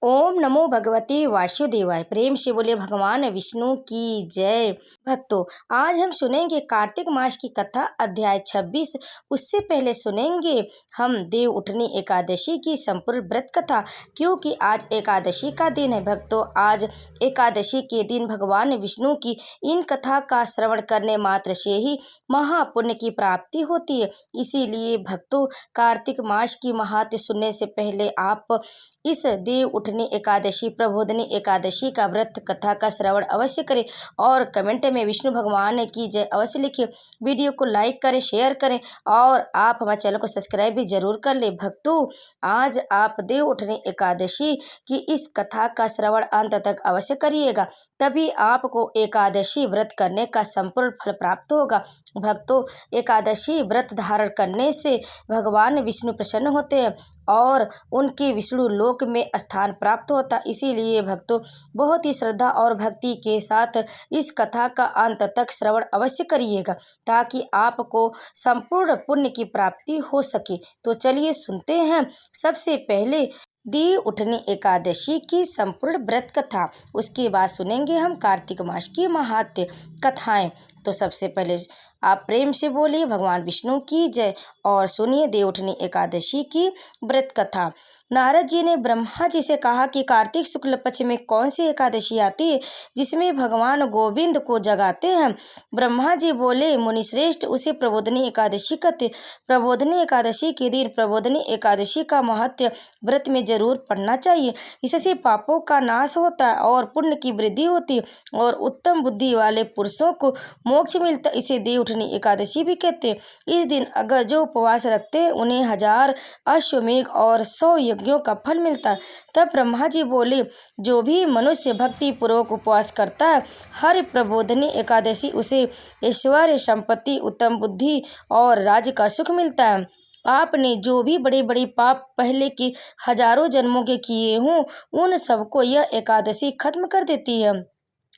ओम नमो भगवते वासुदेवाय। प्रेम से बोले भगवान विष्णु की जय। भक्तों, आज हम सुनेंगे कार्तिक मास की कथा अध्याय 26। उससे पहले सुनेंगे हम देव उठनी एकादशी की संपूर्ण व्रत कथा, क्योंकि आज एकादशी का दिन है। भक्तों, आज एकादशी के दिन भगवान विष्णु की इन कथा का श्रवण करने मात्र से ही महापुण्य की प्राप्ति होती है। इसीलिए भक्तों, कार्तिक मास की महात्म्य सुनने से पहले आप इस देव उठनी एकादशी प्रबोधनी एकादशी का व्रत कथा का श्रवण अवश्य करें और कमेंट में विष्णु भगवान की जय अवश्य लिखिए। वीडियो को लाइक करें, शेयर करें और आप हमारे चैनल को सब्सक्राइब भी जरूर कर ले। भक्तों, आज आप देव उठनी एकादशी की इस कथा का श्रवण अंत तक अवश्य करिएगा, तभी आपको एकादशी व्रत करने का संपूर्ण फल प्राप्त होगा। भक्तों, एकादशी व्रत धारण करने से भगवान विष्णु प्रसन्न होते हैं और उनके विष्णु लोक में स्थान प्राप्त होता। इसीलिए भक्तों, बहुत ही श्रद्धा और भक्ति के साथ इस कथा का अंत तक श्रवण अवश्य करिएगा, ताकि आपको संपूर्ण पुण्य की प्राप्ति हो सके। तो चलिए सुनते हैं सबसे पहले देव उठनी एकादशी की संपूर्ण व्रत कथा, उसके बाद सुनेंगे हम कार्तिक मास की महात्म्य कथाएं। तो सबसे पहले आप प्रेम से बोलिए भगवान विष्णु की जय और सुनिए देव उठनी एकादशी की व्रत कथा। नारद जी ने ब्रह्मा जी से कहा कि कार्तिक शुक्ल पक्ष में कौन सी एकादशी आती है जिसमें भगवान गोविंद को जगाते हैं। ब्रह्मा जी बोले, मुनिश्रेष्ठ, उसे प्रबोधनी एकादशी कहते। प्रबोधनी एकादशी के दिन प्रबोधनी एकादशी का महत्व व्रत में जरूर पढ़ना चाहिए। इससे पापों का नाश होता है और पुण्य की वृद्धि होती है और उत्तम बुद्धि वाले पुरुषों को मोक्ष मिलता है। इसे देव उठनी एकादशी भी कहते हैं। इस दिन अगर जो उपवास रखते हैं उन्हें 1000 अश्वमेघ और 100 यज्ञों का फल मिलता है। तब ब्रह्मा जी बोले, जो भी मनुष्य भक्ति पूर्वक उपवास करता है, हर प्रबोधनी एकादशी उसे ऐश्वर्य, संपत्ति, उत्तम बुद्धि और राज्य का सुख मिलता है। आपने जो भी बड़े बड़े पाप पहले के हजारों जन्मों के किए हों, उन सबको यह एकादशी खत्म कर देती है।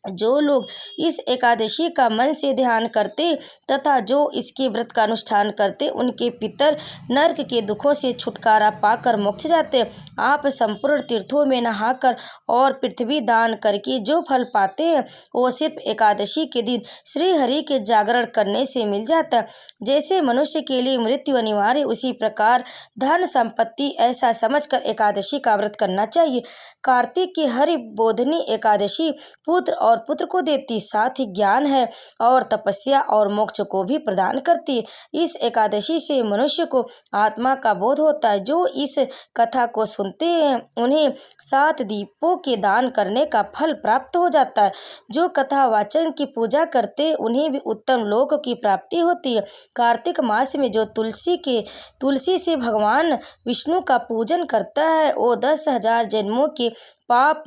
जो लोग इस एकादशी का मन से ध्यान करते तथा जो इसके व्रत का अनुष्ठान करते, उनके पितर नरक के दुखों से छुटकारा पाकर मोक्ष जाते। आप संपूर्ण तीर्थों में नहाकर और पृथ्वी दान करके जो फल पाते हैं, वो सिर्फ एकादशी के दिन श्री हरि के जागरण करने से मिल जाता। जैसे मनुष्य के लिए मृत्यु अनिवार्य, उसी प्रकार धन संपत्ति ऐसा समझकर एकादशी का व्रत करना चाहिए। कार्तिक की हरि बोधनी एकादशी पुत्र और पुत्र को देती, साथ ही ज्ञान है और तपस्या और मोक्ष को भी प्रदान करती है। इस एकादशी से मनुष्य को आत्मा का बोध होता है। जो इस कथा को सुनते हैं उन्हें 7 दीपों के दान करने का फल प्राप्त हो जाता है। जो कथा वाचन की पूजा करते उन्हें भी उत्तम लोक की प्राप्ति होती है। कार्तिक मास में जो तुलसी से भगवान विष्णु का पूजन करता है, वो 10,000 जन्मों के पाप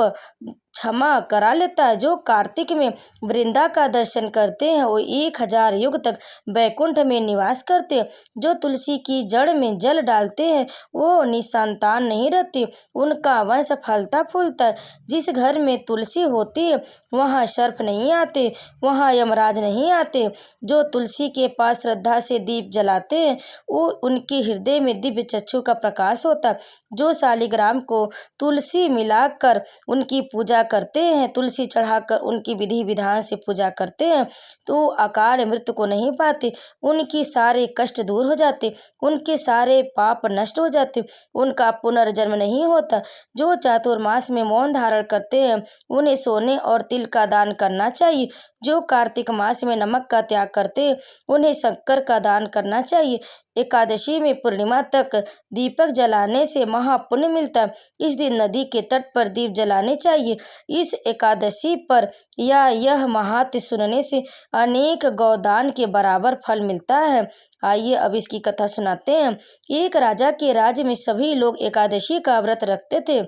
क्षमा करा लेता है। जो कार्तिक में वृंदा का दर्शन करते हैं, वो 1000 युग तक बैकुंठ में निवास करते हैं। जो तुलसी की जड़ में जल डालते हैं, वो निसंतान नहीं रहते, उनका वंश फलता फूलता है। जिस घर में तुलसी होती है, वहाँ सर्प नहीं आते, वहाँ यमराज नहीं आते। जो तुलसी के पास श्रद्धा से दीप जलाते हैं, वो उनके हृदय में दिव्य चक्षु का प्रकाश होता है। जो शालिग्राम को तुलसी मिलाकर उनकी पूजा करते हैं, तुलसी चढ़ाकर उनकी विधि विधान से पूजा करते हैं, तो अकाल मृत्यु को नहीं पाते, उनकी सारे कष्ट दूर हो जाते, उनके सारे पाप नष्ट हो जाते, उनका पुनर्जन्म नहीं होता। जो चातुर्मास में मौन धारण करते हैं, उन्हें सोने और तिल का दान करना चाहिए। जो कार्तिक मास में नमक का त्याग करते हैं, उन्हें शक्कर का दान करना चाहिए। एकादशी में पूर्णिमा तक दीपक जलाने से महापुण्य मिलता है। इस दिन नदी के तट पर दीप जलाने चाहिए। इस एकादशी पर यह महात्म्य सुनने से अनेक गौदान के बराबर फल मिलता है। आइए अब इसकी कथा सुनाते हैं। एक राजा के राज्य में सभी लोग एकादशी का व्रत रखते थे।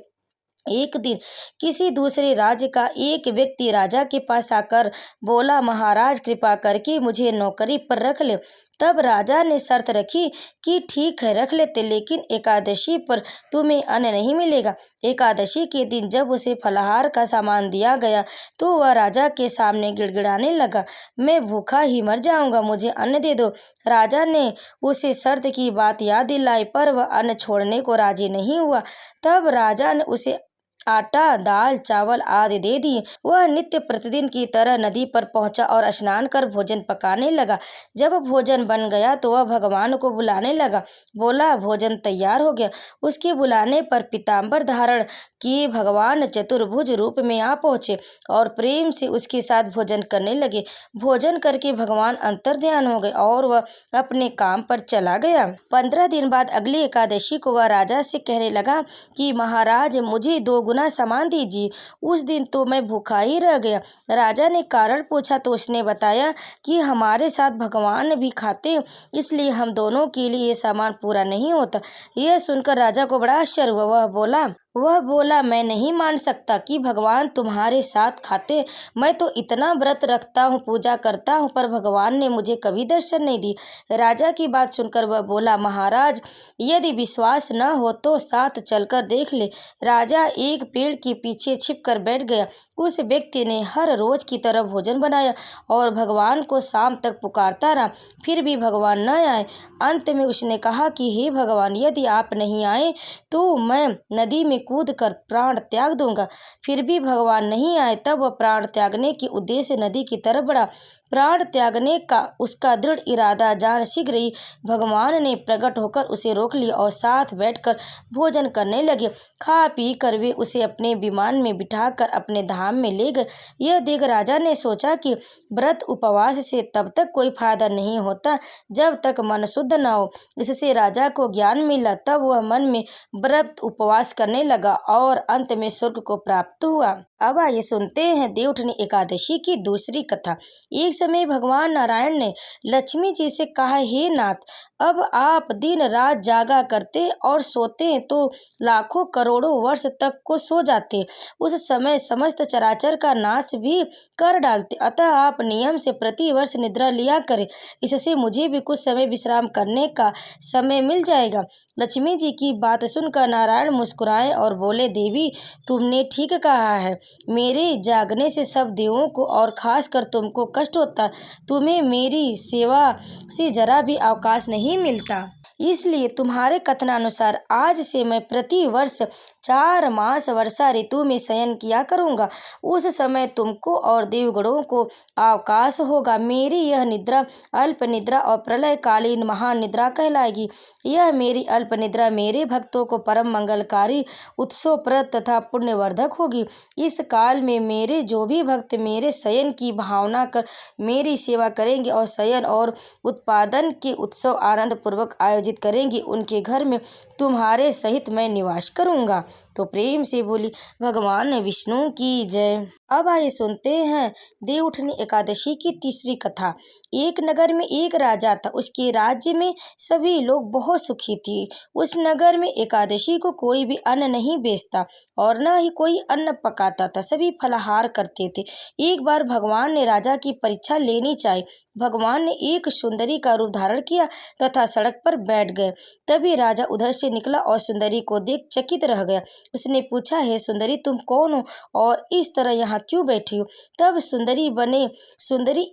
एक दिन किसी दूसरे राज्य का एक व्यक्ति राजा के पास आकर बोला, महाराज, कृपा करके मुझे नौकरी पर रख ले। तब राजा ने शर्त रखी कि ठीक है, रख लेते, लेकिन एकादशी पर तुम्हें अन्न नहीं मिलेगा। एकादशी के दिन जब उसे फलाहार का सामान दिया गया तो वह राजा के सामने गिड़गिड़ाने लगा, मैं भूखा ही मर जाऊंगा, मुझे अन्न दे दो। राजा ने उसे शर्त की बात याद दिलाई, पर वह अन्न छोड़ने को राजी नहीं हुआ। तब राजा ने उसे आटा, दाल, चावल आदि दे दिए। वह नित्य प्रतिदिन की तरह नदी पर पहुंचा और स्नान कर भोजन पकाने लगा। जब भोजन बन गया तो वह भगवान को बुलाने लगा। बोला, भोजन तैयार हो गया। उसके बुलाने पर पीताम्बर धारण किए भगवान चतुर्भुज रूप में आ पहुंचे और प्रेम से उसके साथ भोजन करने लगे। भोजन करके भगवान अंतर्ध्यान हो गए और वह अपने काम पर चला गया। 15 दिन बाद अगली एकादशी को वह राजा से कहने लगा कि महाराज, मुझे 2 गुना सामान दीजिए। उस दिन तो मैं भूखा ही रह गया। राजा ने कारण पूछा तो उसने बताया कि हमारे साथ भगवान भी खाते, इसलिए हम दोनों के लिए ये सामान पूरा नहीं होता। यह सुनकर राजा को बड़ा आश्चर्य हुआ। वह बोला, मैं नहीं मान सकता कि भगवान तुम्हारे साथ खाते। मैं तो इतना व्रत रखता हूँ, पूजा करता हूँ, पर भगवान ने मुझे कभी दर्शन नहीं दी। राजा की बात सुनकर वह बोला, महाराज, यदि विश्वास न हो तो साथ चलकर देख ले। राजा एक पेड़ के पीछे छिपकर बैठ गया। उस व्यक्ति ने हर रोज की तरह भोजन बनाया और भगवान को शाम तक पुकारता रहा, फिर भी भगवान न आए। अंत में उसने कहा कि हे भगवान, यदि आप नहीं आए तो मैं नदी में कूद कर प्राण त्याग दूंगा। फिर भी भगवान नहीं आए। तब वह प्राण त्यागने के उद्देश्य नदी की तरफ बढ़ा। प्राण त्यागने का उसका दृढ़ इरादा जान शीघ्र ही भगवान ने प्रकट होकर उसे रोक लिया और साथ बैठकर भोजन करने लगे। खा पी कर वे उसे अपने विमान में बिठाकर अपने धाम में ले गए। यह देख राजा ने सोचा कि व्रत उपवास से तब तक कोई फायदा नहीं होता जब तक मन शुद्ध न हो। इससे राजा को ज्ञान मिला। तब वह मन में व्रत उपवास करने लगा और अंत में स्वर्ग को प्राप्त हुआ। अब आइए सुनते हैं देवउठनी एकादशी की दूसरी कथा। एक समय भगवान नारायण ने लक्ष्मी जी से कहा, हे नाथ, अब आप दिन रात जागा करते और सोते हैं तो लाखों करोड़ों वर्ष तक को सो जाते। उस समय समस्त चराचर का नाश भी कर डालते। अतः आप नियम से प्रति वर्ष निद्रा लिया करें। इससे मुझे भी कुछ समय विश्राम करने का समय मिल जाएगा। लक्ष्मी जी की बात सुनकर नारायण मुस्कुराए और बोले, देवी, तुमने ठीक कहा है। मेरे जागने से सब देवों को और खासकर तुमको कष्ट होता। तुम्हें मेरी सेवा से जरा भी अवकाश नहीं मिलता। इसलिए तुम्हारे कथनानुसार आज से मैं प्रति वर्ष 4 मास वर्षा ऋतु में शयन किया करूंगा। उस समय तुमको और देवगणों को अवकाश होगा। मेरी यह निद्रा अल्प निद्रा और प्रलयकालीन महान निद्रा कहलाएगी। यह मेरी अल्प निद्रा मेरे भक्तों को परम मंगलकारी, उत्सवप्रद तथा पुण्यवर्धक होगी। इस काल में मेरे जो भी भक्त मेरे शयन की भावना कर मेरी सेवा करेंगे और शयन और उत्पादन के उत्सव आनंद पूर्वक आयोजित करेंगे, उनके घर में तुम्हारे सहित मैं निवास करूंगा। तो प्रेम से बोली भगवान विष्णु की जय। अब आइए सुनते हैं देवउठनी एकादशी की तीसरी कथा। एक नगर में एक राजा था। उसके राज्य में सभी लोग बहुत सुखी थे। उस नगर में एकादशी को कोई भी अन्न नहीं बेचता और न ही कोई अन्न पकाता था। सभी फलाहार करते थे। एक बार भगवान ने राजा की परीक्षा लेनी चाहिए। भगवान ने एक सुंदरी का रूप धारण किया तथा सड़क पर बैठ गए। तभी राजा उधर से निकला और सुंदरी को देख चकित रह गया। उसने पूछा, हे सुंदरी, तुम कौन हो और इस तरह यहाँ क्यों बैठी हो? तब सुंदरी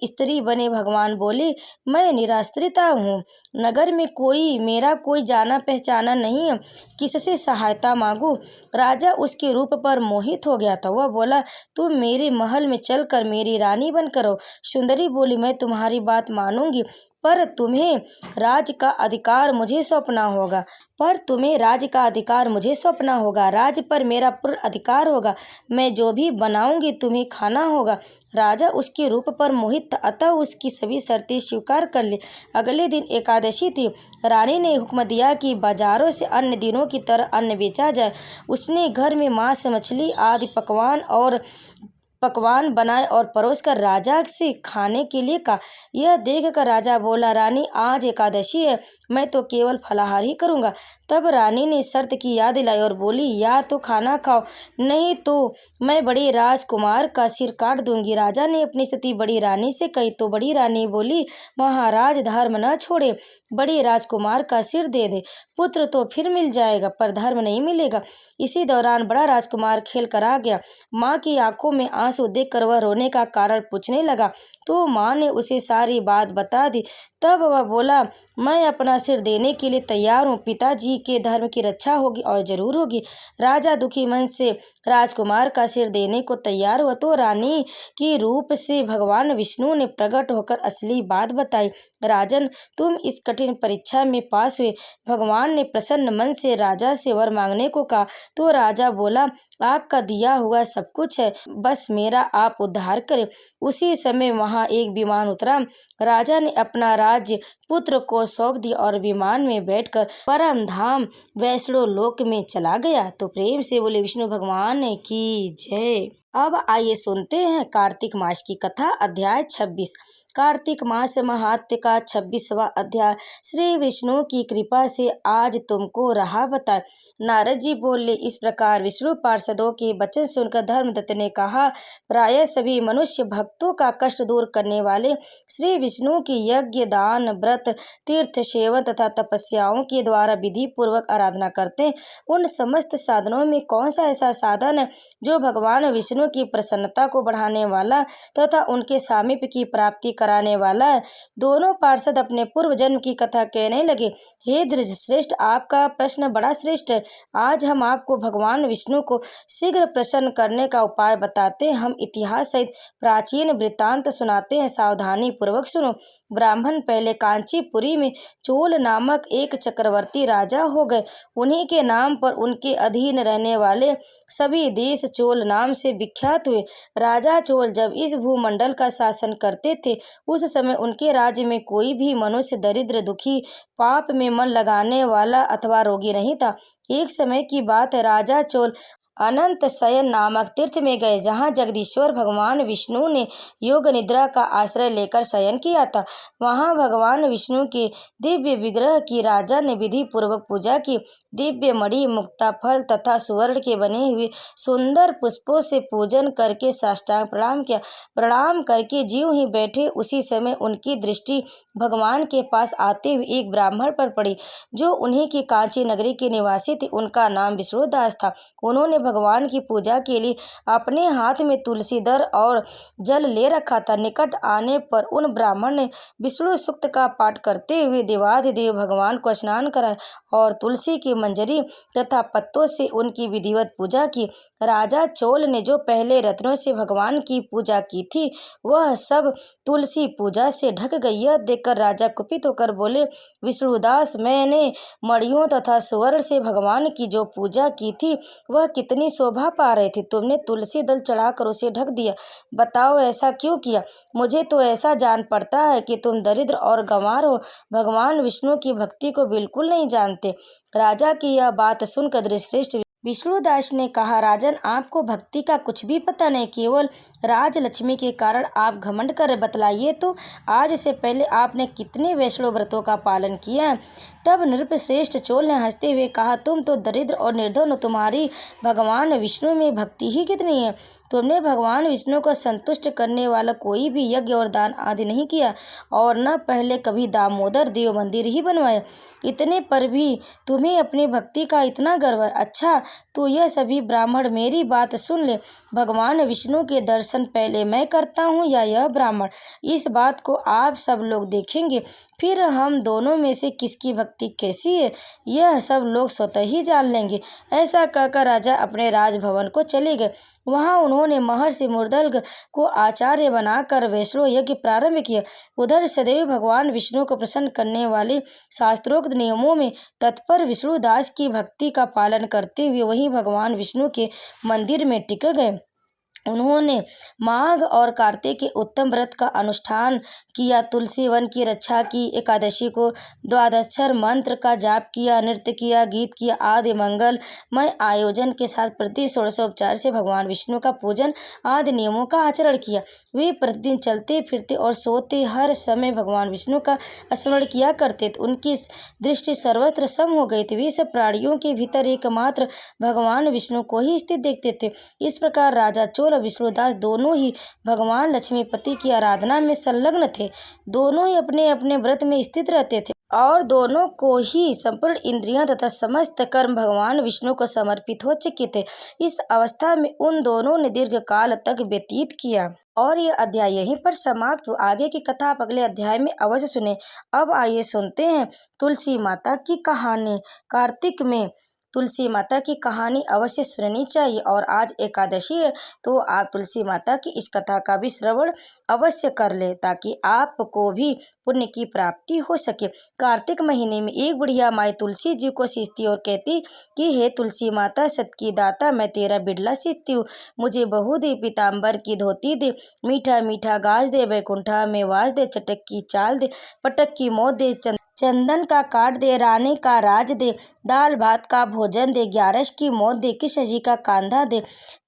स्त्री बने भगवान बोले, मैं निराश्रिता हूँ। नगर में मेरा कोई जाना पहचाना नहीं है। किससे सहायता मांगू? राजा उसके रूप पर मोहित हो गया था। वह बोला, तुम मेरे महल में चलकर मेरी रानी बनकर रहो। सुंदरी बोली, मैं तुम्हारी बात मानूंगी, पर तुम्हें राज का अधिकार मुझे सौंपना होगा। राज पर मेरा पूर्ण अधिकार होगा। मैं जो भी बनाऊंगी तुम्हें खाना होगा। राजा उसके रूप पर मोहित था, अतः उसकी सभी शर्तें स्वीकार कर ली। अगले दिन एकादशी थी। रानी ने हुक्म दिया कि बाजारों से अन्य दिनों की तरह अन्न बेचा जाए। उसने घर में मांस, मछली आदि पकवान बनाए और परोसकर राजा से खाने के लिए कहा। यह देखकर राजा बोला, रानी, आज एकादशी है, मैं तो केवल फलाहार ही करूंगा। तब रानी ने शर्त की याद दिलाई और बोली, या तो खाना खाओ, नहीं तो मैं बड़े राजकुमार का सिर काट दूंगी। राजा ने अपनी स्थिति बड़ी रानी से कही तो बड़ी रानी बोली, महाराज, धर्म न छोड़े, बड़े राजकुमार का सिर दे दे। पुत्र तो फिर मिल जाएगा पर धर्म नहीं मिलेगा। इसी दौरान बड़ा राजकुमार खेल कर आ गया। माँ की आंखों में आंसू देखकर वह रोने का कारण पूछने लगा तो माँ ने उसे सारी बात बता दी। तब वह बोला, मैं अपना सिर देने के लिए तैयार हूँ, पिताजी के धर्म की रक्षा होगी और जरूर होगी। राजा दुखी मन से राजकुमार का सिर देने को तैयार हुआ तो रानी की रूप से भगवान विष्णु ने प्रकट होकर असली बात बताई। राजन, तुम इस कठिन परीक्षा में पास हुए। भगवान ने प्रसन्न मन से राजा से वर मांगने को कहा तो राजा बोला, आपका दिया हुआ सब कुछ है, बस मेरा आप उद्धार करें। उसी समय वहां एक विमान उतरा। राजा ने अपना राज्य पुत्र को सौंप दिया और विमान में बैठकर परम धाम वैष्णो लोक में चला गया। तो प्रेम से बोले विष्णु भगवान की जय। अब आइए सुनते हैं कार्तिक मास की कथा, अध्याय 26। कार्तिक मास महात्म्य का 26वां अध्याय। श्री विष्णु की कृपा से आज तुमको रहा बताए। नारद जी बोले, इस प्रकार विष्णु पार्षदों के वचन सुनकर धर्मदत्त ने कहा, प्रायः सभी मनुष्य भक्तों का कष्ट दूर करने वाले श्री विष्णु की यज्ञ, दान, व्रत, तीर्थ सेवन तथा तपस्याओं के द्वारा विधि पूर्वक आराधना करते हैं। उन समस्त साधनों में कौन सा ऐसा साधन है जो भगवान विष्णु की प्रसन्नता को बढ़ाने वाला तथा उनके सामीप्य की प्राप्ति कराने वाला है। दोनों पार्षद अपने पूर्व जन्म की कथा कहने लगे। हे द्विज श्रेष्ठ, आपका प्रश्न बड़ा श्रेष्ठ है। आज हम आपको भगवान विष्णु को शीघ्र प्रसन्न करने का उपाय बताते हैं। हम इतिहास सहित प्राचीन वृत्तांत सुनाते हैं, सावधानी पूर्वक सुनो। ब्राह्मण पहले कांचीपुरी में चोल नामक एक चक्रवर्ती राजा हो गए। उन्हीं के नाम पर उनके अधीन रहने वाले सभी देश चोल नाम से विख्यात हुए। राजा चोल जब इस भूमंडल का शासन करते थे उस समय उनके राज्य में कोई भी मनुष्य दरिद्र, दुखी, पाप में मन लगाने वाला अथवा रोगी नहीं था। एक समय की बात है, राजा चोल अनंत शयन नामक तीर्थ में गए, जहाँ जगदीश्वर भगवान विष्णु ने योग निद्रा का आश्रय लेकर शयन किया था। वहाँ भगवान विष्णु के दिव्य विग्रह की राजा ने विधि पूर्वक पूजा की। दिव्य मणि, मुक्ता फल तथा सुवर्ण के बने हुए सुंदर पुष्पों से पूजन करके साष्टांग प्रणाम किया। प्रणाम करके ज्यों ही बैठे उसी समय उनकी दृष्टि भगवान के पास आते हुए एक ब्राह्मण पर पड़ी जो उन्हीं की कांची नगरी के निवासी थे। उनका नाम विष्णुदास था। उन्होंने भगवान की पूजा के लिए अपने हाथ में तुलसी दर और जल ले रखा था। निकट आने पर उन ब्राह्मण ने विष्णु सूक्त का पाठ करते हुए देवाधिदेव भगवान को स्नान कराया और तुलसी की मंजरी तथा पत्तों से उनकी विधिवत पूजा की। राजा चोल ने जो पहले रत्नों से भगवान की पूजा की थी वह सब तुलसी पूजा से ढक गई। यह देखकर राजा कुपित होकर बोले, विष्णुदास, मैंने मणियों तथा सुवर्ण से भगवान की जो पूजा की थी वह कितनी शोभा पा रही थी, तुमने तुलसी दल चढ़ाकर उसे ढक दिया। बताओ ऐसा क्यों किया? मुझे तो ऐसा जान पड़ता है कि तुम दरिद्र और गंवार हो, भगवान विष्णु की भक्ति को बिल्कुल नहीं जानते। राजा की यह बात सुनकर धृतराष्ट्र विष्णुदास ने कहा, राजन, आपको भक्ति का कुछ भी पता नहीं, केवल राजलक्ष्मी के कारण आप घमंड कर बतलाइए तो आज से पहले आपने कितने वैष्णव व्रतों का पालन किया है? तब नृपश्रेष्ठ चोल ने हंसते हुए कहा, तुम तो दरिद्र और निर्धन हो, तुम्हारी भगवान विष्णु में भक्ति ही कितनी है। तुमने भगवान विष्णु को संतुष्ट करने वाला कोई भी यज्ञ और दान आदि नहीं किया और न पहले कभी दामोदर देव मंदिर ही बनवाया। इतने पर भी तुम्हें अपनी भक्ति का इतना गर्व है। अच्छा, तो यह सभी ब्राह्मण मेरी बात सुन ले। भगवान विष्णु के दर्शन पहले मैं करता हूँ या यह ब्राह्मण? इस बात को आप सब लोग देखेंगे, फिर हम दोनों में से किसकी भक्ति कैसी है यह सब लोग स्वतः ही जान लेंगे। ऐसा कहकर राजा अपने राजभवन को चले गए। वहां उन्होंने महर्षि मुर्दल्ग को आचार्य बनाकर वैष्णव यज्ञ प्रारंभ किया। उधर सदैव भगवान विष्णु को प्रसन्न करने वाले शास्त्रोक्त नियमों में तत्पर विष्णुदास की भक्ति का पालन करते हुए वहीं भगवान विष्णु के मंदिर में टिक गए। उन्होंने माघ और कार्तिक के उत्तम व्रत का अनुष्ठान किया, तुलसी वन की रक्षा की, एकादशी को द्वादशाक्षर मंत्र का जाप किया, नृत्य किया, गीत किया आदि मंगलमय आयोजन के साथ प्रति षोडशोपचार से भगवान विष्णु का पूजन आदि नियमों का आचरण किया। वे प्रतिदिन चलते फिरते और सोते हर समय भगवान विष्णु का स्मरण किया करते थे। उनकी दृष्टि सर्वत्र सम हो गई थी। वे सब प्राणियों के भीतर एकमात्र भगवान विष्णु को ही स्थित देखते थे। इस प्रकार राजा चोल और विष्णुदास दोनों ही भगवान लक्ष्मीपति की आराधना में संलग्न थे। दोनों ही अपने अपने व्रत में स्थित रहते थे। और दोनों को ही संपूर्ण इंद्रियां तथा समस्त कर्म भगवान विष्णु को समर्पित हो चुके थे। इस अवस्था में उन दोनों ने दीर्घ काल तक व्यतीत किया। और यह अध्याय यहीं पर समाप्त हुआ। आगे की कथा आप अगले अध्याय में अवश्य सुने। अब आइए सुनते हैं तुलसी माता की कहानी। कार्तिक में तुलसी माता की कहानी अवश्य सुननी चाहिए। और आज एकादशी है तो आप तुलसी माता की इस कथा का भी श्रवण अवश्य कर ले, ताकि आपको भी पुण्य की प्राप्ति हो सके। कार्तिक महीने में एक बुढ़िया माई तुलसी जी को सींचती और कहती कि हे तुलसी माता, सत की दाता, मैं तेरा बिड़ला सींचती हूँ, मुझे बहू दे, पीताम्बर की धोती दे, मीठा मीठा गाज दे, वैकुंठा में वास दे, चटक की चाल दे, पटक की मौत दे, चंदन का काट दे, रानी का राज दे, दाल भात का भोजन दे, 11 की मौत दे, कृष्ण जी का कांधा दे।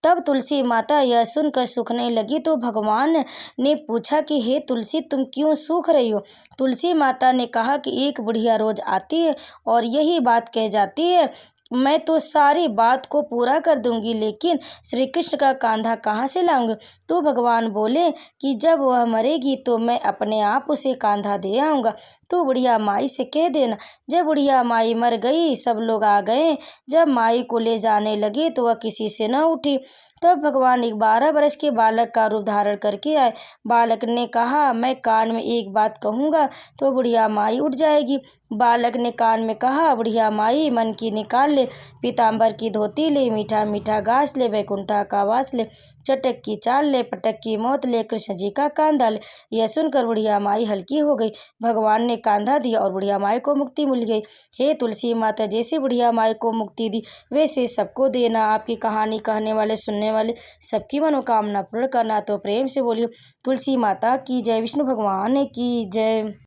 तब तुलसी माता यह सुनकर सूखने लगी तो भगवान ने पूछा कि हे तुलसी, तुम क्यों सूख रही हो? तुलसी माता ने कहा कि एक बुढ़िया रोज आती है और यही बात कह जाती है, मैं तो सारी बात को पूरा कर दूंगी, लेकिन श्री कृष्ण का कांधा कहाँ से लाऊंगी? तो भगवान बोले कि जब वह मरेगी तो मैं अपने आप उसे कांधा दे आऊँगा। तो बुढ़िया माई से कह देना। जब बुढ़िया माई मर गई, सब लोग आ गए। जब माई को ले जाने लगे तो वह किसी से न उठी। तब भगवान एक 12 वर्ष के बालक का रूप धारण करके आए। बालक ने कहा, मैं कान में एक बात कहूँगा तो बुढ़िया माई उठ जाएगी। बालक ने कान में कहा, बुढ़िया माई मन की निकाल ले, पीताम्बर की धोती ले, मीठा मीठा घास ले, वैकुंठा का वास ले, चटक की चाल ले, पटक की मौत ले, कृष्ण जी का कांधा ले। यह सुनकर बुढ़िया माई हल्की हो गई। भगवान ने कांधा दिया और बुढ़िया माई को मुक्ति मिल गई। हे तुलसी माता, जैसे बुढ़िया माई को मुक्ति दी वैसे सबको देना। आपकी कहानी कहने वाले, सुनने वाले सबकी मनोकामना पूर्ण करना। तो प्रेम से बोलिए तुलसी माता की जय, विष्णु भगवान की जय।